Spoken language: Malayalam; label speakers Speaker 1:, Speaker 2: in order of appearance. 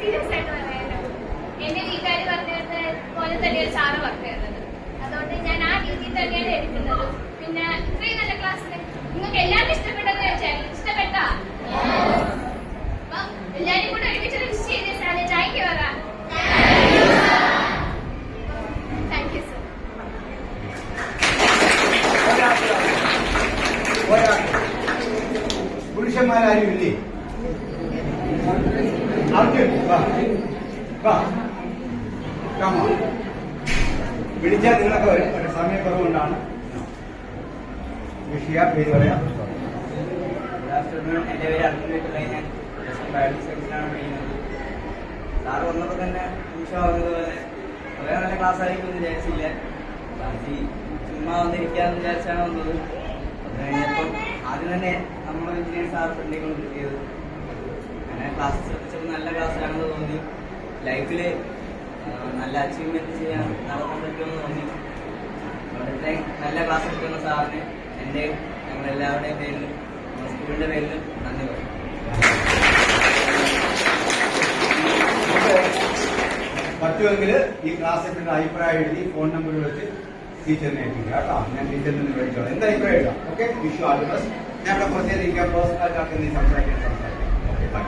Speaker 1: സീരിയസ് ആയിട്ട് പറയാലോ. എന്റെ വീട്ടുകാർ പറഞ്ഞത് പോലെ തന്നെയാണ് സാറ് പറഞ്ഞത്. അതുകൊണ്ട് ഞാൻ ആ രീതിയിൽ തന്നെയാണ് എടുക്കുന്നത്. പിന്നെ ഇത്രയും നല്ല ക്ലാസ്സിൽ നിങ്ങൾക്ക് എല്ലാവർക്കും ഇഷ്ടപ്പെട്ടെന്ന് വെച്ചാൽ ഇഷ്ടപ്പെട്ടാ എല്ലാരും കൂടെ ഒരുമിച്ച് വിഷ് ചെയ്തേ സാറേ. താങ്ക് യു പറ. Thank you sir.
Speaker 2: പുരുഷന്മാരാരും ഇല്ലേ? വിളിച്ചാൽ നിങ്ങളൊക്കെ വരും. ഒരു സമയക്കുറവുകൊണ്ടാണ്. വിഷയ പേര് പറയാം.
Speaker 3: എന്റെ പേര് അർജുനായിട്ടുള്ള ഞാൻ ബയോളജി സെക്ഷനാണ് പഠിക്കുന്നത്. സാറ് വന്നപ്പോൾ തന്നെ പറഞ്ഞതുപോലെ വളരെ നല്ല ക്ലാസ് ആയിരിക്കും എന്ന് വിചാരിച്ചില്ല. ക്ലാസ്സിൽ ചുമ്മാ വന്നിരിക്കാന്ന് വിചാരിച്ചാണ് വന്നത്. അത് കഴിഞ്ഞപ്പം ആദ്യം തന്നെ നമ്മൾ എഞ്ചിനീയർ സാർ ഫ്രണ്ടിൽ കൊണ്ട് കിട്ടിയത്. അങ്ങനെ ക്ലാസ് ശ്രദ്ധിച്ചപ്പോൾ നല്ല ക്ലാസ്സിലാണെന്ന് തോന്നി. ലൈഫിൽ നല്ല അച്ചീവ്മെന്റ് ചെയ്യാൻ നടത്താൻ പറ്റുമെന്ന് തോന്നി. അതുകൊണ്ട് ഇത്രയും നല്ല ക്ലാസ് എടുക്കുന്ന സാറിന് എൻ്റെ ഞങ്ങളെല്ലാവരുടെയും പേരിലും സ്കൂളിന്റെ പേരിലും നന്ദി പറയും.
Speaker 2: പറ്റുമെങ്കിൽ ഈ ക്ലാസ്സിൽ അഭിപ്രായം എഴുതി ഫോൺ നമ്പർ വെച്ച് ടീച്ചറിനെ എത്തിക്കുക കേട്ടോ. ഞാൻ ടീച്ചറിൽ നിന്ന് വിളിച്ചോളാം. എന്താ അഭിപ്രായം എഴുതാം. Okay, Vishu all the best. ഞാൻ ഇവിടെ കുറച്ച് നേരം ഇരിക്കാം. പേഴ്സണലായിട്ട് സംസാരിക്കാൻ ഓക്കെ, ബൈ.